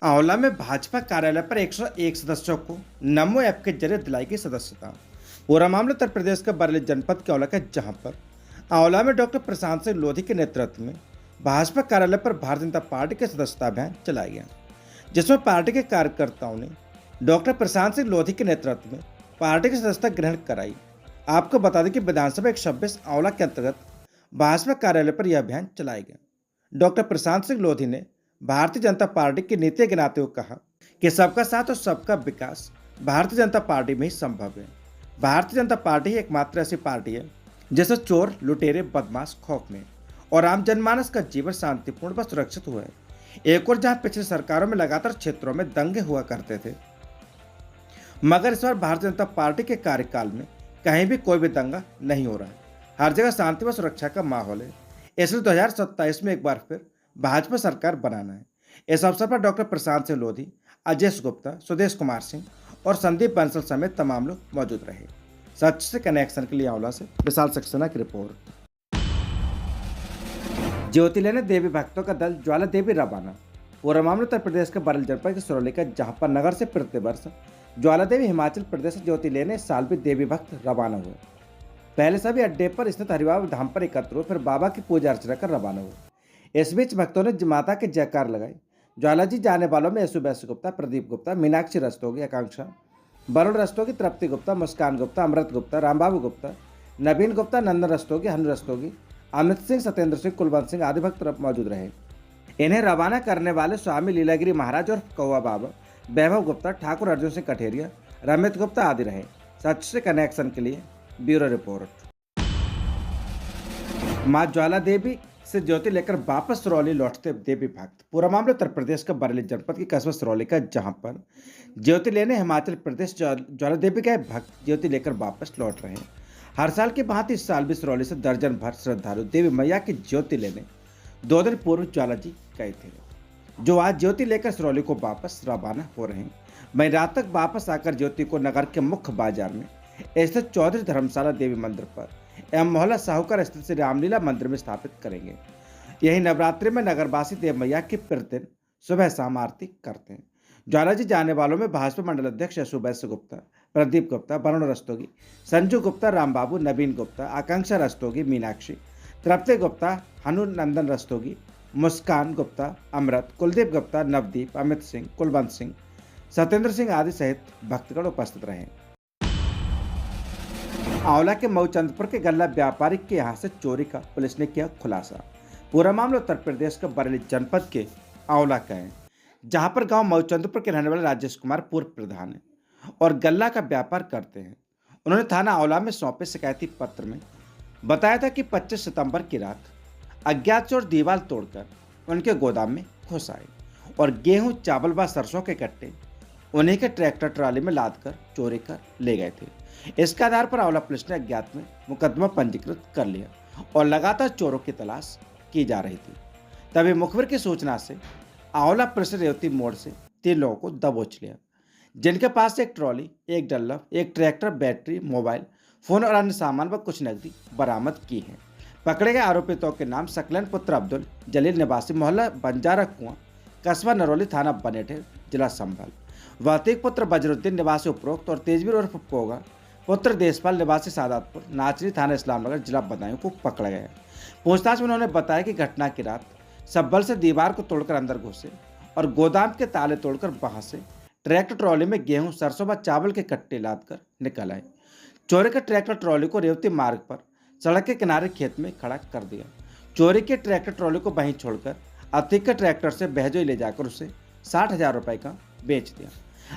आंवला में भाजपा कार्यालय पर 101 सदस्यों को नमो ऐप के जरिए दिलाई गई सदस्यता। पूरा मामला उत्तर प्रदेश के बरेली जनपद के आंवला का, जहां पर आंवला में डॉक्टर प्रशांत सिंह लोधी के नेतृत्व में भाजपा कार्यालय पर भारतीय जनता पार्टी के सदस्यता अभियान चलाया गया, जिसमें पार्टी के कार्यकर्ताओं ने डॉक्टर प्रशांत सिंह लोधी के नेतृत्व में पार्टी की सदस्यता ग्रहण कराई। आपको बता दें कि विधानसभा 126 आंवला के अंतर्गत भाजपा कार्यालय पर यह अभियान चलाया गया। डॉक्टर प्रशांत सिंह लोधी ने भारतीय जनता पार्टी की नीति गिनाते हुए कहा कि सबका साथ और सबका विकास भारतीय जनता पार्टी में ही संभव है। भारतीय जनता पार्टी ही एकमात्र ऐसी पार्टी है जिससे चोर, लुटेरे, बदमाश खौफ में और आम जनमानस का जीवन शांतिपूर्ण व सुरक्षित हुआ है। एक और जहां पिछली सरकारों में लगातार क्षेत्रों में दंगे हुआ करते थे, मगर इस बार भारतीय जनता पार्टी के कार्यकाल में कहीं भी कोई भी दंगा नहीं हो रहा है। हर जगह शांति व सुरक्षा का माहौल है। इसलिए 2027 में एक बार फिर भाजपा सरकार बनाना है। इस अवसर पर डॉक्टर प्रशांत सिंह लोधी, अजय गुप्ता, सुदेश कुमार सिंह और संदीप बंसल समेत तमाम लोग मौजूद रहे। सच से कनेक्शन के लिए आंवला से विशाल सक्सेना की रिपोर्ट। ज्योति लेने देवी भक्तों का दल ज्वाला देवी रवाना। पूरा मामला उत्तर प्रदेश के बरेली जनपद के सिरौली का, जहां पर नगर से प्रतिवर्ष ज्वाला देवी हिमाचल प्रदेश से ज्योति लेने इस साल भी देवी भक्त रवाना हुए। पहले सभी अड्डे पर स्थित हरिबाब धाम पर एकत्र हुए, फिर बाबा की पूजा अर्चना कर रवाना हुए। इस बीच भक्तों ने माता के जयकार लगाई। ज्वाला जी जाने वालों में यशु बैस गुप्ता, प्रदीप गुप्ता, मीनाक्षी रस्तोगी, आकांक्षा, वरुण रस्तोगी, तृप्ति गुप्ता, मुस्कान गुप्ता, अमृत गुप्ता, रामबाबू गुप्ता, नवीन गुप्ता, नंदन रस्तोगी, हनु रस्तोगी, अमित सिंह, सत्येंद्र सिंह, कुलवंत सिंह आदि भक्त मौजूद रहे। इन्हें रवाना करने वाले स्वामी लीलागिरी महाराज और कौवा बाबा, वैभव गुप्ता, ठाकुर अर्जुन सिंह कठेरिया, रमित गुप्ता आदि रहे। सच से कनेक्शन के लिए ब्यूरो रिपोर्ट। मां ज्वाला देवी से ज्योति लेकर वापस सिरौली लौटते देवी भक्त। पूरा मामला उत्तर प्रदेश का बरेली जनपद की कस्बा सिरौली का, जहां पर ज्योति लेने हिमाचल प्रदेश ज्वाला देवी के भक्त ज्योति लेकर वापस लौट रहे हैं। हर साल की भांति इस साल भी सिरौली से दर्जन भर श्रद्धालु देवी मैया की ज्योति लेने 2 दिन पूर्व ज्वाला जी गए थे, जो आज ज्योति लेकर सिरौली को वापस रवाना हो रहे हैं। वहीं रात तक वापस आकर ज्योति को नगर के मुख्य बाजार में स्थित चौधरी धर्मशाला देवी मंदिर पर एवं मोहल्ला साहूकार स्थित श्री रामलीला मंदिर में स्थापित करेंगे। यही नवरात्रि में नगरवासी देव मैया की प्रतिदिन सुबह शाम आरती करते हैं। ज्वाला जी जाने वालों में भाजपा मंडल अध्यक्ष यशु बैस गुप्ता, प्रदीप गुप्ता, वरुण रस्तोगी, संजू गुप्ता, रामबाबू, नवीन गुप्ता, आकांक्षा रस्तोगी, मीनाक्षी, तृप्ति गुप्ता, हनु नंदन रस्तोगी, मुस्कान गुप्ता, अमृत, कुलदीप गुप्ता, नवदीप, अमित सिंह, कुलवंत सिंह, सत्येंद्र सिंह आदि सहित भक्तगण उपस्थित रहे। आंवला के मऊचंदपुर के गल्ला व्यापारी के यहां से चोरी का पुलिस ने किया खुलासा। पूरा मामला उत्तर प्रदेश के बरेली जनपद के आंवला का है, जहां पर गांव मऊचंदपुर के रहने वाले राजेश कुमार पूर्व प्रधान है और गल्ला का व्यापार करते हैं। उन्होंने थाना आंवला में सौंपे शिकायती पत्र में बताया था कि 25 सितंबर की रात अज्ञात चोर दीवार तोड़कर उनके गोदाम में घुस आए और गेहूं, चावल व सरसों के कट्टे उन्हीं के ट्रैक्टर ट्राली में लाद कर चोरी कर ले गए थे। इसके आधार पर आंवला पुलिस ने अज्ञात में मुकदमा पंजीकृत कर लिया और लगातार चोरों की तलाश की जा रही थी। तभी मुखबिर की सूचना से आंवला पुलिस ने रेवती मोड़ से 3 लोगों को दबोच लिया, जिनके पास से एक ट्रॉली, एक डल्लप, एक ट्रैक्टर, बैटरी, मोबाइल फोन और अन्य सामान व कुछ नकदी बरामद की है। पकड़े गए आरोपितों के नाम सकलन पुत्र अब्दुल जलील, निवासी मोहल्ला बंजारा कुआं, कस्बा नरौली, थाना बनेठे, जिला संभल, वातिक पुत्र बजरुद्दीन, निवासी उपरोक्त, और तेजवीर उर्फ पोगा पुत्र देशपाल, निवासी सादातपुर, नाचरी, थाना इस्लामनगर, जिला बदायूं को पकड़ा गया। पूछताछ में उन्होंने बताया कि घटना की रात सब बल से दीवार को तोड़कर अंदर घुसे और गोदाम के ताले तोड़कर वहां से ट्रैक्टर ट्रॉली में गेहूं, सरसों व चावल के कट्टे लाद कर निकल आए। चोरी के ट्रैक्टर ट्रॉली को रेवती मार्ग पर सड़क के किनारे खेत में खड़ा कर दिया। चोरी के ट्रैक्टर ट्रॉली को वहीं छोड़कर अतिक के ट्रैक्टर से बहजोई ले जाकर उसे 60,000 रुपए का बेच दिया।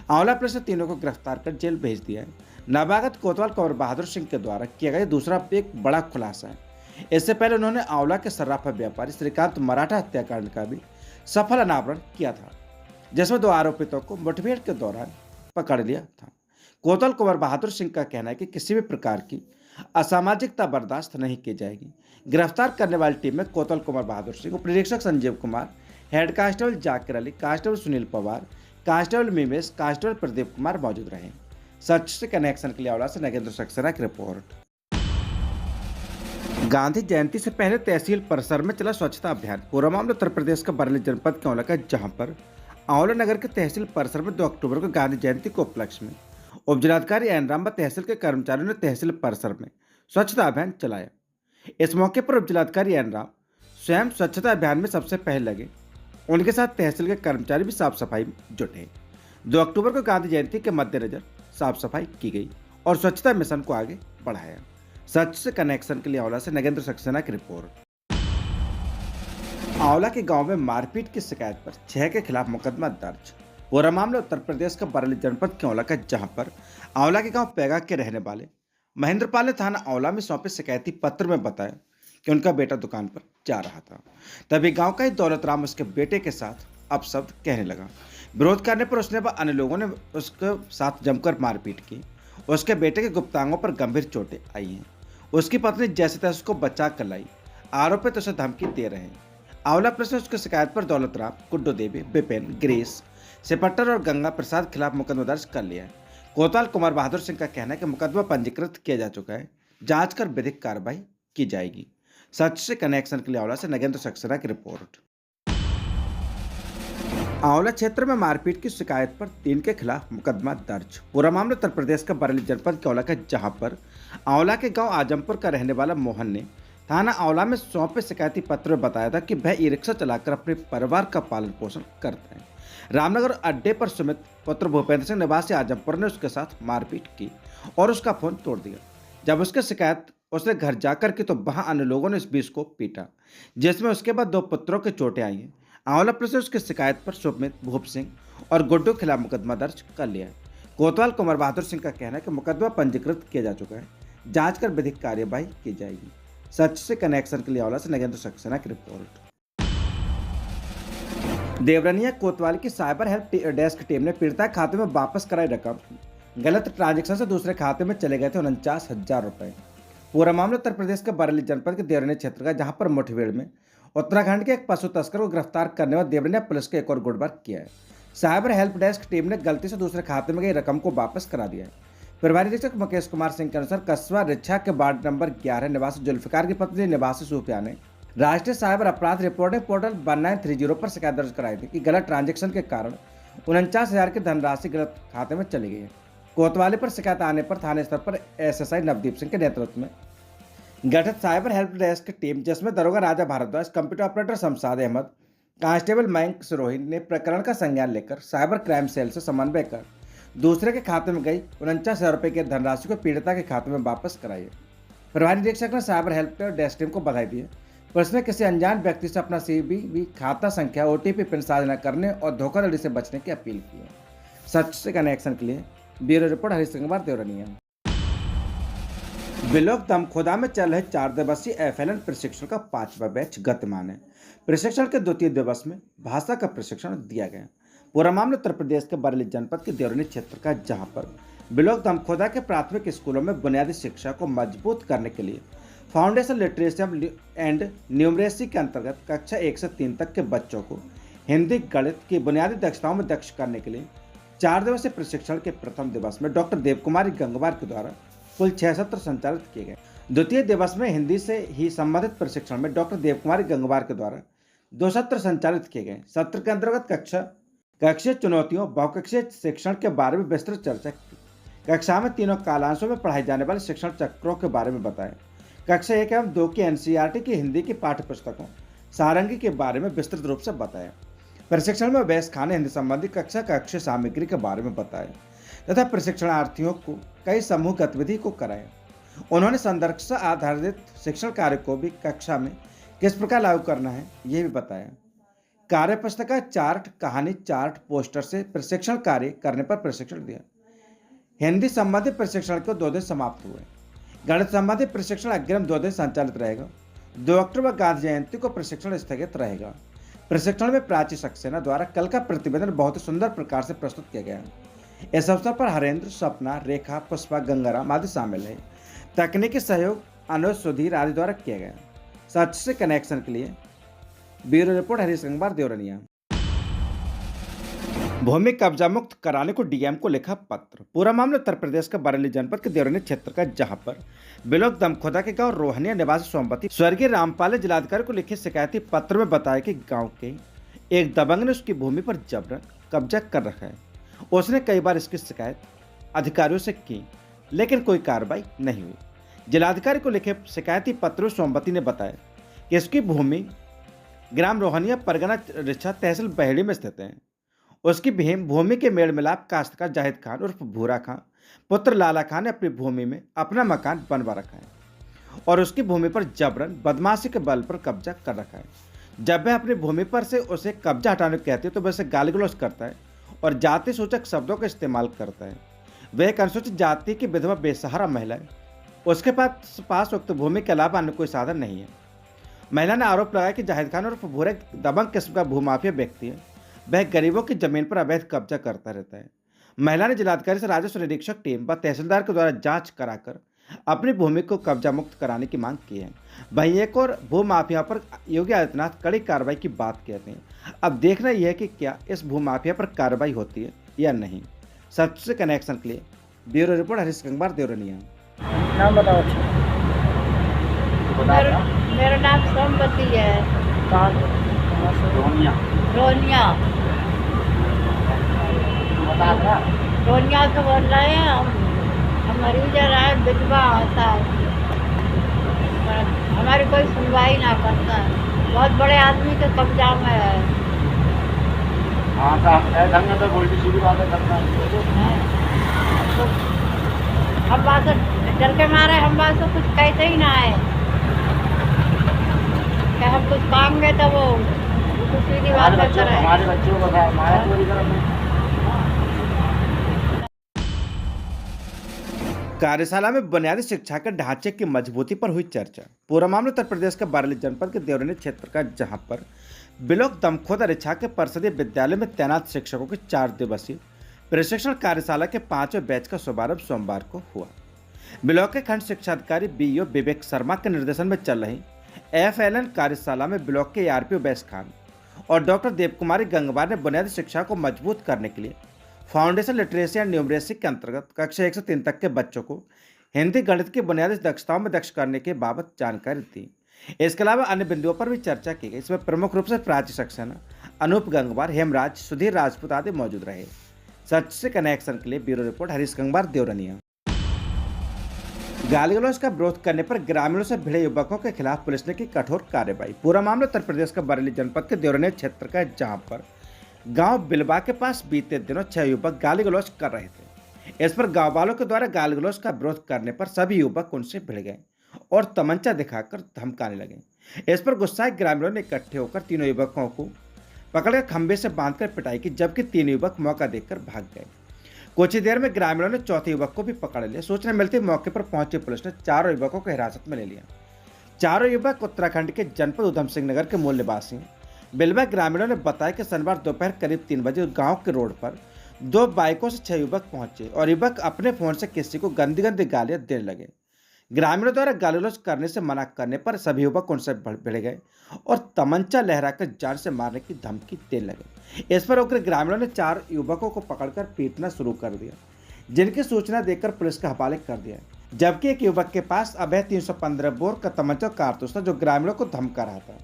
आंवला पुलिस ने तीनों को गिरफ्तार कर जेल भेज दिया है। नवागत कोतवाल कंवर बहादुर सिंह के द्वारा किया गया दूसरा एक बड़ा खुलासा है। इससे पहले उन्होंने आंवला के सर्राफा व्यापारी श्रीकांत मराठा हत्याकांड का भी सफल अनावरण किया था, जिसमें 2 आरोपितों को मुठभेड़ के दौरान पकड़ लिया था। कोतवाल कंवर बहादुर सिंह का कहना है कि किसी भी प्रकार की असामाजिकता बर्दाश्त नहीं की जाएगी। गिरफ्तार करने वाली टीम में कोतवाल कंवर बहादुर सिंह, उप निरीक्षक Sanjeev Kumar, head constable Zakir Ali, constable Sunil Pawar, constable Mimesh, constable Pradeep Kumar मौजूद रहे। सच से कनेक्शन के लिए आंवला से नगेंद्र सक्सेना की रिपोर्ट। गांधी जयंती से पहले तहसील परिसर में चला स्वच्छता अभियान। पूरा मामला उत्तर प्रदेश का बरेली जनपद के आंवला का, जहां पर आंवला नगर के तहसील परिसर में 2 अक्टूबर को गांधी जयंती के उपलक्ष्य में उप जिलाधिकारी एन राम व तहसील के कर्मचारियों ने तहसील परिसर में स्वच्छता अभियान चलाया। इस मौके पर उप जिलाधिकारी एन राम स्वयं स्वच्छता अभियान में सबसे पहले लगे। उनके साथ तहसील के कर्मचारी भी साफ सफाई में जुटे। 2 अक्टूबर को गांधी जयंती के मद्देनजर साफ सफाई की गई और स्वच्छता मिशन को आगे बढ़ाया। सच से कनेक्शन के लिए आंवला से नगेंद्र सक्सेना की रिपोर्ट। आंवला के गांव में मारपीट की शिकायत पर 6 के खिलाफ मुकदमा दर्ज। पूरा मामला उत्तर प्रदेश का बरेली जनपद के आंवला का, जहां पर आंवला के गांव पैगा के रहने वाले महेंद्रपाल ने थाना आंवला में सौंपे शिकायती पत्र में बताया कि उनका बेटा दुकान पर जा रहा था। तभी गांव का ही दौलत राम उसके बेटे के साथ अपशब्द कहने लगा। विरोध करने पर उसने व अन्य लोगों ने उसके साथ जमकर मारपीट की। उसके बेटे के गुप्तांगों पर गंभीर चोटें आई हैं। उसकी पत्नी जैसे तैसे उसको बचा कर लाई। आरोपित उसे धमकी दे रहे हैं। आंवला पुलिस ने उसकी शिकायत पर दौलत राम, गुड्डू देवी, विपिन, ग्रेस, सिपट्टर और गंगा प्रसाद खिलाफ मुकदमा दर्ज कर लिया है। कोतवाल कुमार बहादुर सिंह का कहना है कि मुकदमा पंजीकृत किया जा चुका है। जांच कर विधिक कार्रवाई की जाएगी। सच से कनेक्शन के लिए आंवला से नगेंद्र सक्सेना की रिपोर्ट। आंवला क्षेत्र में मारपीट की शिकायत पर 3 के खिलाफ मुकदमा दर्ज। पूरा मामला उत्तर प्रदेश का बरेली जनपद के आंवला का, जहां पर आंवला के गांव आजमपुर का रहने वाला मोहन ने थाना आंवला में सौंपे शिकायती पत्र में बताया था कि वह ई रिक्शा चलाकर अपने परिवार का पालन पोषण करता है। रामनगर अड्डे पर सुमित पुत्र भूपेंद्र सिंह निवासी आजमपुर ने उसके साथ मारपीट की और उसका फोन तोड़ दिया। जब उसकी शिकायत उसने घर जाकर की तो वहां अन्य लोगों ने इस बीच को पीटा, जिसमें उसके बाद 2 पुत्रों की चोटें आई हैं। आंवला पुलिस ने उसकी शिकायत पर सुमित, भूप सिंह और गुड्डू के खिलाफ मुकदमा दर्ज कर लिया है। कोतवाल कुमार बहादुर सिंह का कहना है कि मुकदमा पंजीकृत किया जा चुका है। जांच कर विधिक कार्यवाही की जाएगी। सच से कनेक्शन के लिए आंवला से नगेंद्र सक्सेना की रिपोर्ट। देवरनिया कोतवाल की साइबर हेल्प डेस्क टीम ने पीड़िता के खाते में वापस कराई रकम। गलत ट्रांजैक्शन से दूसरे खाते में चले गए थे 49,000 रुपए। पूरा मामला उत्तर प्रदेश के बरेली जनपद के देवरनिया क्षेत्र का, जहां पर मुठभेड़ में उत्तराखंड के एक पशु तस्कर को गिरफ्तार करने में देवरनिया पुलिस के एक और गुटबार किया है। साइबर हेल्प डेस्क टीम ने गलती से दूसरे खाते में गई रकम को वापस करा दिया है। प्रभारी निरीक्षक मुकेश कुमार सिंह के अनुसार कस्बा रिच्छा के वार्ड नंबर 11 निवासी जुल्फिकार की पत्नी निवासी सूफिया ने राष्ट्रीय साइबर अपराध रिपोर्टिंग पोर्टल 1930 पर शिकायत दर्ज कराई थी कि गलत ट्रांजैक्शन के कारण 49,000 की धनराशि गलत खाते में चली गई है। कोतवाली पर शिकायत आने पर थाने स्तर पर एसएसआई नवदीप सिंह के नेतृत्व में गठित साइबर हेल्प डेस्क टीम, जिसमें दरोगा Raja Bhardwaj, computer operator Shamshad Ahmad, constable Mayank Sirohi ने प्रकरण का संज्ञान लेकर साइबर क्राइम सेल से समन्वय कर दूसरे के खाते में गई 49,000 रुपये की धनराशि को पीड़िता के खाते में वापस कराई है। प्रभारी निरीक्षक ने साइबर हेल्प डेस्क टीम को बधाई दी है। पुलिस ने किसी अनजान व्यक्ति से अपना सीबीबी खाता संख्या, ओटीपी पिन साझा न करने और धोखाधड़ी से बचने की अपील की है। सच से कनेक्शन के लिए ब्यूरो रिपोर्ट हरीश सिंह देवरनिया। बिलोक दमखोदा में चल रहे 4 दिवसीय एफएलएन प्रशिक्षण का 5वां बैच गतिमान है। प्रशिक्षण के द्वितीय दिवस में भाषा का प्रशिक्षण दिया गया। पूरा मामला उत्तर प्रदेश के बरेली जनपद के देवरनी क्षेत्र का, जहां पर बिलोक दमखोदा के प्राथमिक स्कूलों में बुनियादी शिक्षा को मजबूत करने के लिए फाउंडेशन लिटरेसी एंड न्यूमरेसी के अंतर्गत कक्षा 1 से 3 तक के बच्चों को हिंदी, गणित की बुनियादी दक्षताओं में दक्ष करने के लिए 4 दिवसीय प्रशिक्षण के प्रथम दिवस में डॉक्टर देवकुमारी गंगवार के द्वारा कुल 6 सत्र संचालित किए गए। द्वितीय दिवस में हिंदी से ही संबंधित प्रशिक्षण में डॉक्टर देवकुमारी गंगवार के द्वारा 2 सत्र संचालित किए गए। सत्र के अंतर्गत कक्षीय चुनौतियों, बहुकक्षीय शिक्षण के बारे में विस्तृत चर्चा की। कक्षा में 3 कालांशों में पढ़ाए जाने वाले शिक्षण चक्रों के बारे में बताया। कक्षा 1 एवं 2 की एनसीईआरटी की हिंदी की पाठ्य पुस्तकों सारंगी के बारे में विस्तृत रूप से बताया। प्रशिक्षण में अभ्यास खाने हिंदी संबंधी कक्षीय सामग्री के बारे में बताया तथा प्रशिक्षणार्थियों को कई समूह गतिविधि को कराया। उन्होंने संदर्भ आधारित शिक्षण कार्य को भी कक्षा में किस प्रकार लागू करना है, ये भी बताया। कार्य पुस्तिका, चार्ट, कहानी चार्ट, पोस्टर से प्रशिक्षण कार्य करने पर प्रशिक्षण दिया। हिंदी संबंधी प्रशिक्षण को 2 दिन समाप्त हुए। गणित संबंधी प्रशिक्षण अग्रिम 2 दिन संचालित रहेगा। 2 अक्टूबर गांधी जयंती को प्रशिक्षण स्थगित रहेगा। प्रशिक्षण में प्राची सक्सेना द्वारा कल का प्रतिवेदन बहुत ही सुंदर प्रकार से प्रस्तुत किया गया। इस अवसर पर हरेंद्र, सपना, रेखा, पुष्पा, गंगाराम आदि शामिल है। तकनीकी सहयोग अनुज, सुधीर आदि द्वारा किया गया। सच से कनेक्शन के लिए ब्यूरो रिपोर्ट हरीश सिंह देवरनिया। भूमि कब्जा मुक्त कराने को डीएम को लिखा पत्र। पूरा मामला उत्तर प्रदेश का बरेली जनपद के देवरनी क्षेत्र का, जहां पर बिलोक दमखोदा के गांव रोहनिया निवासी सोमवती स्वर्गीय रामपाल ने जिलाधिकारी को लिखे शिकायती पत्र में बताया कि गांव के एक दबंग ने उसकी भूमि पर जबरन कब्जा कर रखा है। उसने कई बार इसकी शिकायत अधिकारियों से की, लेकिन कोई कार्रवाई नहीं हुई। जिलाधिकारी को लिखे शिकायती पत्र में सोमवती ने बताया कि इसकी भूमि ग्राम रोहनिया, परगना रिछा, तहसील बहेड़ी में स्थित है। उसकी भूमि के मेल मिलाप काश्तकार जाहिद खान उर्फ भूरा खान पुत्र लाला खान ने अपनी भूमि में अपना मकान बनवा रखा है और उसकी भूमि पर जबरन बदमाशी के बल पर कब्जा कर रखा है। जब वह अपनी भूमि पर से उसे कब्जा हटाने को कहती है तो वह उसे गाली गलौज करता है और जाति सूचक शब्दों का इस्तेमाल करता है। वह एक अनुसूचित जाति की विधवा बेसहारा महिला है। उसके पास उक्त भूमि के अलावा अन्य कोई साधन नहीं है। महिला ने आरोप लगाया कि जाहिद खान उर्फ भूरे दबंग किस्म का भूमाफिया व्यक्ति है। वह गरीबों की जमीन पर अवैध कब्जा करता रहता है। महिला ने जिलाधिकारी से राजस्व निरीक्षक टीम व तहसीलदार के द्वारा जांच कराकर अपनी भूमि को कब्जा मुक्त कराने की मांग की है। वहीं एक और भूमाफिया पर योगी आदित्यनाथ कड़ी कार्रवाई की बात कहते हैं। अब देखना यह है कि क्या इस भूमाफिया पर कार्रवाई होती है या नहीं। सच से कनेक्शन के लिए ब्यूरो रिपोर्ट हरीश गंगवार, देवरनिया। नाम बताओ। अच्छा, मेरा नाम सोमवती है। कहाँ से? रोनिया बता रहा। रोनिया से बोल रहे हैं हम मरीज है, विधवा होता है, हमारी कोई सुनवाई ना करता है। बहुत बड़े आदमी के कब्जा में है। हाँ तो बोलती सीधी बात है करना। तो हम बात से डर के मारे हम बात से कुछ कहते ही ना है कि हम कुछ मांगे तो वो सीधी बात करता है। हमारे बच्चों को हमारे पूरी तरफ कार्यशाला में बुनियादी शिक्षा के ढांचे की मजबूती पर हुई चर्चा। पूरा मामला उत्तर प्रदेश के बरेली जनपद के देवरनी क्षेत्र का, जहां पर बिलोक दमखोदा रिछा के परिषदीय विद्यालय में तैनात शिक्षकों की 4 दिवसीय प्रशिक्षण कार्यशाला के 5वें बैच का शुभारंभ सोमवार को हुआ। बिलोक के खंड शिक्षा अधिकारी बीओ विवेक शर्मा के निर्देशन में चल रही FLN कार्यशाला में ब्लॉक के ARPO बैस खान और डॉक्टर देवकुमारी गंगवार ने बुनियादी शिक्षा को मजबूत करने के लिए फाउंडेशन लिटरेसी एंड न्यूमरेसी के अंतर्गत कक्षा 1 से 3 तक के बच्चों को हिंदी गणित की बुनियादी दक्षताओं में दक्ष करने के बाबत जानकारी दी। इसके अलावा अन्य बिंदुओं पर भी चर्चा की गई। इसमें प्रमुख रूप से प्राची सक्सेना, अनूप गंगवार, हेमराज, सुधीर राजपूत आदि मौजूद रहे। सच से कनेक्शन के लिए ब्यूरो रिपोर्ट हरीश गंगवार, देवरनिया। गाली गलौज का विरोध करने पर ग्रामीणों से भिड़े युवकों के खिलाफ पुलिस ने की कठोर कार्रवाई। पूरा मामला उत्तर प्रदेश का बरेली जनपद के देवरनिया क्षेत्र का है, जहां पर गांव बिलबा के पास बीते दिनों 6 युवक गाली गलौज कर रहे थे। इस पर गांव वालों के द्वारा गाली गलौज का विरोध करने पर सभी युवक उनसे भिड़ गए और तमंचा दिखाकर धमकाने लगे। इस पर गुस्साए ग्रामीणों ने इकट्ठे होकर तीनों युवकों को पकड़कर खंभे से बांधकर पिटाई की, जबकि 3 युवक मौका देखकर भाग गए। कुछ ही देर में ग्रामीणों ने चौथे युवक को भी पकड़ लिया। सूचना मिलते मौके पर पहुंची पुलिस ने 4 युवकों को हिरासत में ले लिया। 4 युवक उत्तराखंड के जनपद उधम सिंह नगर के मूल निवासी हैं। बिलबा ग्रामीणों ने बताया कि शनिवार दोपहर करीब 3 बजे गांव के रोड पर 2 बाइकों से 6 युवक पहुंचे और युवक अपने फोन से किसी को गंदी गंदी गालियां देने लगे। ग्रामीणों द्वारा गाली गलौज करने से मना करने पर सभी युवक उनसे भिड़ गए और तमंचा लहराकर जान से मारने की धमकी देने लगे। इस पर उग्र ग्रामीणों ने 4 युवकों को पकड़कर पीटना शुरू कर दिया, जिनकी सूचना देकर पुलिस के हवाले कर दिया। जबकि एक युवक के पास अवैध 315 बोर का तमंचा कारतूस था, जो ग्रामीणों को धमका रहा था।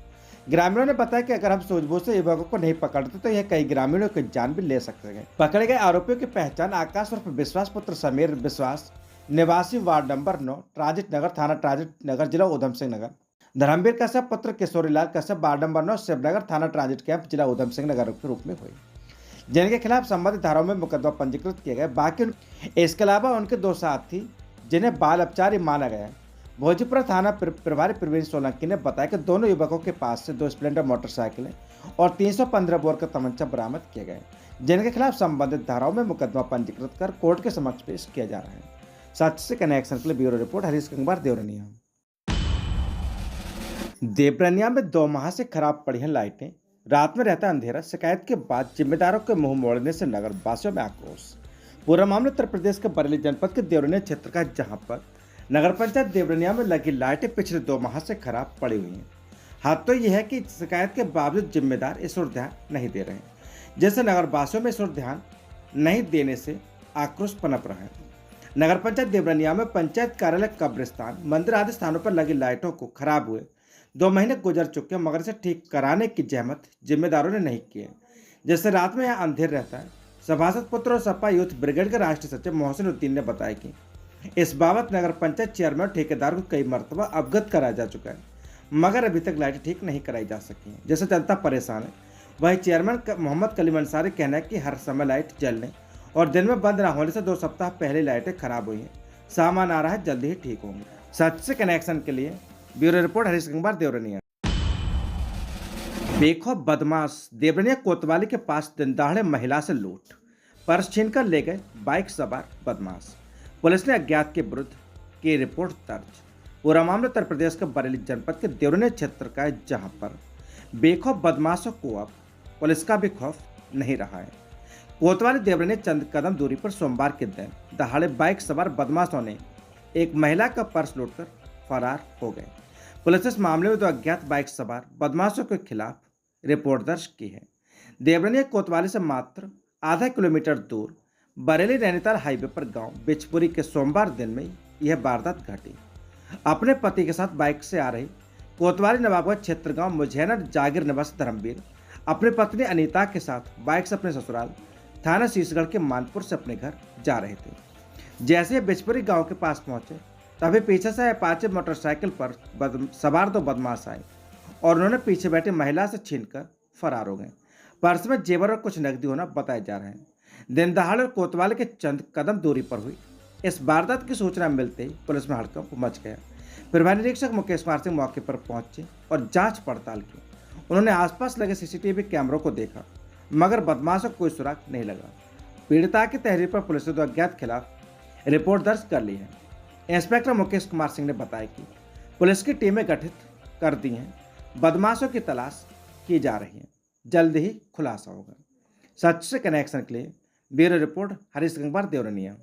ग्रामीणों ने बताया कि अगर हम सूझबूझ से युवकों को नहीं पकड़ते तो यह कई ग्रामीणों की जान भी ले सकते हैं। पकड़े गए आरोपियों की पहचान आकाश उर्फ विश्वास पुत्र समीर विश्वास, निवासी वार्ड नंबर 9, ट्रांजिट नगर थाना, ट्रांजिट नगर जिला उधम सिंह नगर, धर्मवीर कश्यप पुत्र किशोरीलाल कश्यप, वार्ड नंबर 9, शिवनगर थाना, ट्रांजिट कैंप, जिला उधम सिंह नगर के रूप में हुई, जिनके खिलाफ संबंधित धाराओं में मुकदमा पंजीकृत किए गए। बाकी इसके अलावा उनके 2 साथी जिन्हें बाल अपचारी माना गया है। भोजपुरा थाना प्रभारी प्रवीण सोलंकी ने बताया कि दोनों युवकों के पास से 2 स्प्लेंडर मोटरसाइकिलें और 315 बोर का तमंचा बरामद किए गए, जिनके खिलाफ संबंधित धाराओं में मुकदमा पंजीकृत कर कोर्ट के समक्ष पेश किया जा रहा है। सच से कनेक्शन के लिए ब्यूरो रिपोर्ट हरीश गंगवार, देवरनिया। देवरनिया में 2 माह से खराब पड़ी हैं लाइटें, रात में रहता अंधेरा। शिकायत के बाद जिम्मेदारों के मुंह मोड़ने से नगर वासियों में आक्रोश। पूरा मामला उत्तर प्रदेश के बरेली जनपद के देवरनिया क्षेत्र का, जहां पर नगर पंचायत देवरनिया में लगी लाइटें पिछले 2 माह से खराब पड़ी हुई हैं। हाथ तो यह है कि शिकायत के बावजूद जिम्मेदार इस ओर ध्यान नहीं दे रहे हैं, जिससे नगर वासियों में इस ओर ध्यान नहीं देने से आक्रोश पनप रहा है। नगर पंचायत देवरनिया में पंचायत कार्यालय, कब्रिस्तान, मंदिर आदि स्थानों पर लगी लाइटों को खराब हुए 2 महीने गुजर चुके हैं, मगर इसे ठीक कराने की जहमत जिम्मेदारों ने नहीं की है, जिससे रात में यहाँ अंधेर रहता है। सभासद पुत्र और सपा यूथ ब्रिगेड के राष्ट्रीय सचिव मोहसिन उद्दीन ने बताया कि इस बाबत नगर पंचायत चेयरमैन और ठेकेदार को कई मरतबा अवगत कराया जा चुका है, मगर अभी तक लाइटें ठीक नहीं कराई जा सकी हैं, जिससे जनता परेशान है। वहीं चेयरमैन मोहम्मद कलीम अंसारी कहना है कि हर समय लाइट जलने और दिन में बंद न होने से 2 सप्ताह पहले लाइटें खराब हुई हैं। सामान आ रहा है, जल्दी ही ठीक होंगे। सच से कनेक्शन के लिए ब्यूरो रिपोर्ट हरीश कुमार देवरनिया। बेखौफ बदमाश देवरनिया कोतवाली के पास दिन दहाड़े महिला से लूट, पर्स छीनकर ले गए बाइक सवार बदमाश। पुलिस ने अज्ञात के विरुद्ध की रिपोर्ट दर्ज। पूरा मामला उत्तर प्रदेश के बरेली जनपद के देवरनिया क्षेत्र का है, जहां पर बेखौफ बदमाशों को अब पुलिस का भी खौफ नहीं रहा है। कोतवाली देवरनिया चंद कदम दूरी पर सोमवार के दिन दहाड़े बाइक सवार बदमाशों ने एक महिला का पर्स लूटकर फरार हो गए। पुलिस ने इस मामले में 2 अज्ञात बाइक सवार बदमाशों के खिलाफ रिपोर्ट दर्ज की है। देवरनिया कोतवाली से मात्र आधा किलोमीटर दूर बरेली नैनीताल हाईवे पर गांव बिचपुरी के सोमवार दिन में यह वारदात घटी। अपने पति के साथ बाइक से आ रही कोतवाली नवाबगंज क्षेत्र गांव मुझैना जागीर निवासी धर्मवीर अपनी पत्नी अनीता के साथ बाइक से अपने ससुराल थाना शीशगढ़ के मानपुर से अपने घर जा रहे थे। जैसे बिचपुरी गांव के पास पहुंचे तभी पीछे से अपाचे मोटरसाइकिल पर सवार 2 बदमाश आए और उन्होंने पीछे बैठे महिला से छीनकर फरार हो गए। पर्स में जेवर और कुछ नकदी होना बताया जा रहा है। दिन दहाड़े कोतवाली के चंद कदम दूरी पर हुई इस वारदात की सूचना मिलते ही पुलिस में हड़कंप मच गया। प्रभारी निरीक्षक मुकेश कुमार सिंह मौके पर पहुंचे और जांच पड़ताल की। उन्होंने आसपास लगे सीसीटीवी कैमरों को देखा, मगर बदमाशों को कोई सुराग नहीं लगा। पीड़िता की तहरीर पर पुलिस ने 2 अज्ञात खिलाफ रिपोर्ट दर्ज कर ली है। इंस्पेक्टर मुकेश कुमार सिंह ने बताया कि पुलिस की टीमें गठित कर दी हैं, बदमाशों की तलाश की जा रही है, जल्द ही खुलासा होगा। सच से कनेक्शन के लिए ब्यूरो रिपोर्ट हरीश कुमार देवरनिया।